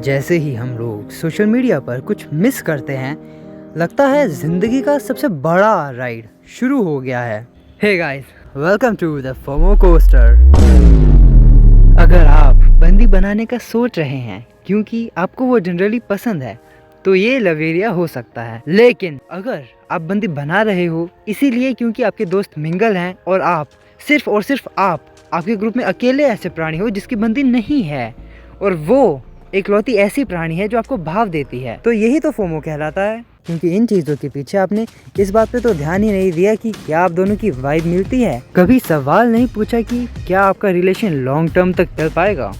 जैसे ही हम लोग सोशल मीडिया पर कुछ मिस करते हैं, लगता है जिंदगी का सबसे बड़ा राइड शुरू हो गया है। Hey guys, welcome to the FOMO coaster. अगर आप बंदी बनाने का सोच रहे हैं क्योंकि आपको वो जनरली पसंद है, तो ये लव एरिया हो सकता है। लेकिन अगर आप बंदी बना रहे हो इसीलिए क्योंकि आपके दोस्त मिंगल हैं और आप सिर्फ और सिर्फ आपके ग्रुप में अकेले ऐसे प्राणी हो जिसकी बंदी नहीं है, और वो इकलौती ऐसी प्राणी है जो आपको भाव देती है, तो यही तो फोमो कहलाता है। क्योंकि इन चीजों के पीछे आपने इस बात पे तो ध्यान ही नहीं दिया कि क्या आप दोनों की वाइब मिलती है। कभी सवाल नहीं पूछा कि क्या आपका रिलेशन लॉन्ग टर्म तक चल पाएगा।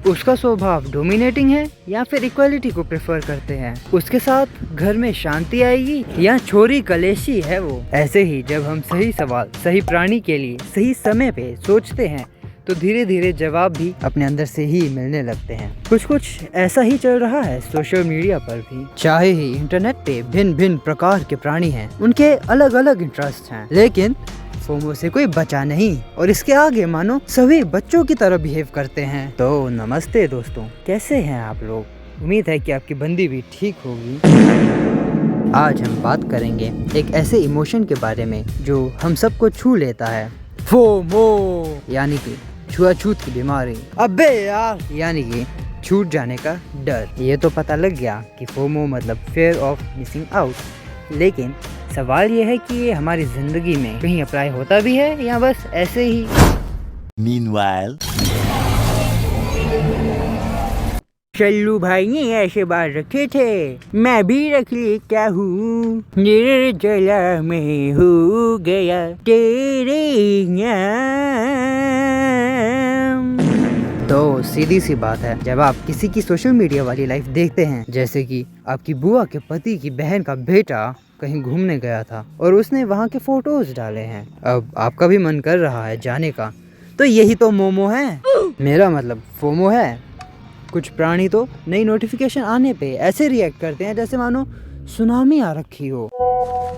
उसका स्वभाव डोमिनेटिंग है या फिर इक्वालिटी को प्रेफर करते हैं। उसके साथ घर में शांति आएगी या छोरी कलेशी है वो। ऐसे ही जब हम सही सवाल सही प्राणी के लिए सही समय पे सोचते हैं, तो धीरे धीरे जवाब भी अपने अंदर से ही मिलने लगते हैं। कुछ ऐसा ही चल रहा है सोशल मीडिया पर भी। चाहे ही इंटरनेट पे भिन्न भिन्न प्रकार के प्राणी हैं, उनके अलग अलग इंटरेस्ट हैं, लेकिन फोमो से कोई बचा नहीं और इसके आगे मानो सभी बच्चों की तरह बिहेव करते हैं। तो नमस्ते दोस्तों, कैसे हैं आप लोग? उम्मीद है कि आपकी बंदी भी ठीक होगी। आज हम बात करेंगे एक ऐसे इमोशन के बारे में जो हम सबको छू लेता है, फोमो, यानी कि छुआछूत की बीमारी। अबे यार, यानी कि छूट जाने का डर। ये तो पता लग गया कि फोमो मतलब फेयर ऑफ मिसिंग आउट, लेकिन सवाल ये है कि ये हमारी जिंदगी में कहीं अप्लाई होता भी है या बस ऐसे ही। Meanwhile, चल्लू भाई ने ऐसे बात रखे थे, मैं भी रख लेता हूँ। निर्जला में हो गया तेरे नाम। तो सीधी सी बात है, जब आप किसी की सोशल मीडिया वाली लाइफ देखते हैं, जैसे कि आपकी बुआ के पति की बहन का बेटा कहीं घूमने गया था और उसने वहाँ के फोटोज डाले हैं, अब आपका भी मन कर रहा है जाने का, तो यही तो मोमो है। मेरा मतलब फोमो है। कुछ प्राणी तो नई नोटिफिकेशन आने पे ऐसे रिएक्ट करते हैं जैसे मानो सुनामी आ रखी हो।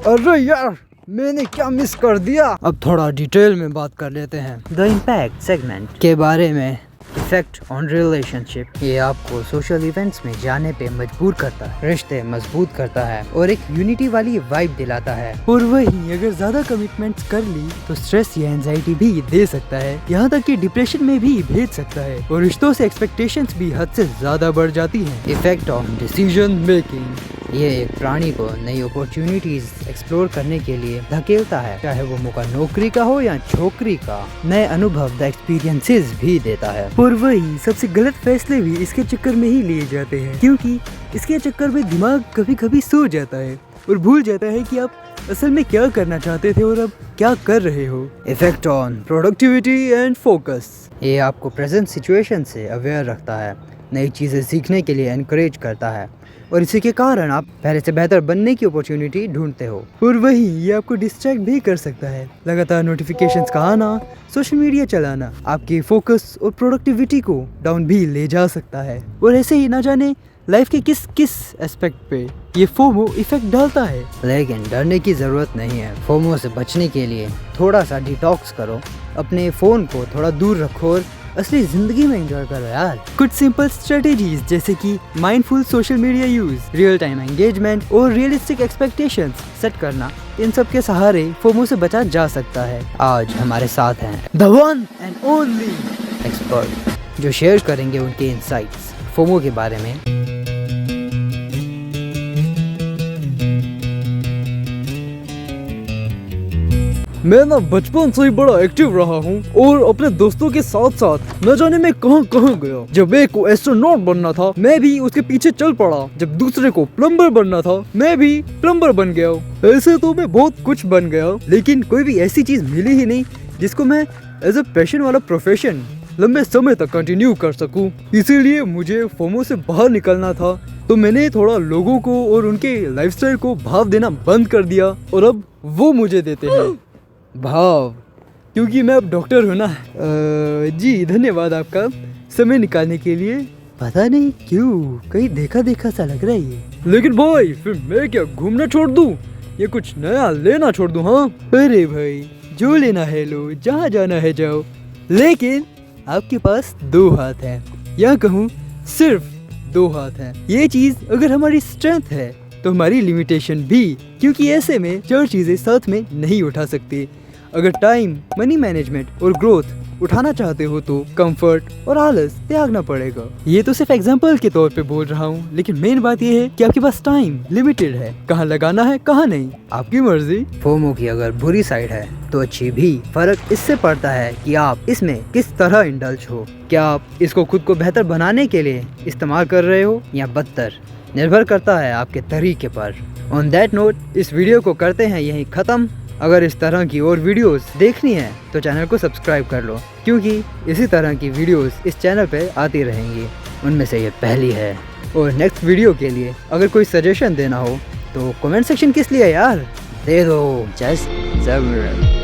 अरे यार, मैंने क्या मिस कर दिया। अब थोड़ा डिटेल में बात कर लेते हैं द इम्पैक्ट सेगमेंट के बारे में। इफेक्ट ऑन रिलेशनशिप, ये आपको सोशल इवेंट्स में जाने पे मजबूर करता है, रिश्ते मजबूत करता है और एक यूनिटी वाली वाइब दिलाता है। और वहीं अगर ज्यादा कमिटमेंट्स कर ली तो स्ट्रेस या एंजाइटी भी दे सकता है, यहाँ तक कि डिप्रेशन में भी भेज सकता है और रिश्तों से एक्सपेक्टेशंस भी हद से ज्यादा बढ़ जाती हैं। इफेक्ट ऑन डिसीजन मेकिंग, ये एक प्राणी को नई अपॉर्चुनिटीज एक्सप्लोर करने के लिए धकेलता है, चाहे वो मौका नौकरी का हो या छोकरी का। नए अनुभव द एक्सपीरियंसेस भी देता है। और वही सबसे गलत फैसले भी इसके चक्कर में ही लिए जाते हैं, क्योंकि इसके चक्कर में दिमाग कभी कभी सो जाता है और भूल जाता है कि आप असल में क्या करना चाहते थे और अब क्या कर रहे हो। Effect on productivity and focus, ये आपको प्रेजेंट सिचुएशन से अवेयर रखता है, नई चीजें सीखने के लिए एनकरेज करता है और इसी के कारण आप पहले से बेहतर बनने की अपॉर्चुनिटी ढूंढते हो। और वही ये आपको डिस्ट्रैक्ट भी कर सकता है। लगातार नोटिफिकेशंस का आना, सोशल मीडिया चलाना आपकी फोकस और प्रोडक्टिविटी को डाउन भी ले जा सकता है। और ऐसे ही ना जाने लाइफ के किस किस एस्पेक्ट पे ये फोमो इफेक्ट डालता है। लेकिन डरने की जरूरत नहीं है। फोमो से बचने के लिए थोड़ा सा डिटॉक्स करो, अपने फोन को थोड़ा दूर रखो और असली जिंदगी में एंजॉय करो यार। कुछ सिंपल स्ट्रेटेजीज जैसे कि mindful social media use, real time engagement और रियलिस्टिक एक्सपेक्टेशंस सेट करना, इन सब के सहारे फोमो से बचा जा सकता है। आज हमारे साथ हैं the one and only expert, जो शेयर करेंगे उनके इनसाइट्स फोमो के बारे में। मैं ना बचपन से ही बड़ा एक्टिव रहा हूँ और अपने दोस्तों के साथ साथ न जाने में कहां गया। जब एक को एस्ट्रोनॉट बनना था, मैं भी उसके पीछे चल पड़ा। जब दूसरे को प्लम्बर बनना था, मैं भी प्लम्बर बन गया। ऐसे तो मैं बहुत कुछ बन गया, लेकिन कोई भी ऐसी चीज मिली ही नहीं जिसको मैं एज ए पैशन वाला प्रोफेशन लंबे समय तक कंटिन्यू कर सकूं। इसीलिए मुझे फोमो से बाहर निकलना था, तो मैंने थोड़ा लोगों को और उनके लाइफस्टाइल को भाव देना बंद कर दिया और अब वो मुझे देते हैं भाव, क्योंकि मैं अब डॉक्टर हूँ ना। जी धन्यवाद आपका समय निकालने के लिए। पता नहीं क्यों कहीं देखा देखा सा लग रहा है ये। लेकिन भाई फिर मैं क्या घूमना छोड़ दूँ या कुछ नया लेना छोड़ दूँ? हाँ अरे भाई, जो लेना है लो, जहाँ जाना है जाओ, लेकिन आपके पास दो हाथ हैं, या कहूँ सिर्फ दो हाथ हैं। ये चीज अगर हमारी स्ट्रेंथ है तो हमारी लिमिटेशन भी, क्योंकि ऐसे में 4 चीजें साथ में नहीं उठा सकते। अगर टाइम, मनी मैनेजमेंट और ग्रोथ उठाना चाहते हो तो कंफर्ट और आलस त्यागना पड़ेगा। ये तो सिर्फ एग्जांपल के तौर पे बोल रहा हूँ, लेकिन मेन बात ये है कि आपके पास टाइम लिमिटेड है, कहाँ लगाना है कहाँ नहीं, आपकी मर्जी। फोमो की अगर बुरी साइड है तो अच्छी भी। फर्क इससे पड़ता है कि आप इसमें किस तरह इंडल्ज हो। क्या आप इसको खुद को बेहतर बनाने के लिए इस्तेमाल कर रहे हो या बदतर, निर्भर करता है आपके तरीके पर। ऑन दैट नोट इस वीडियो को करते हैं यहीं ख़त्म। अगर इस तरह की और वीडियोस देखनी है तो चैनल को सब्सक्राइब कर लो, क्योंकि इसी तरह की वीडियोस इस चैनल पे आती रहेंगी। उनमें से ये पहली है। और नेक्स्ट वीडियो के लिए अगर कोई सजेशन देना हो तो कमेंट सेक्शन किस लिए यार, दे दो। जस्ट सब्र।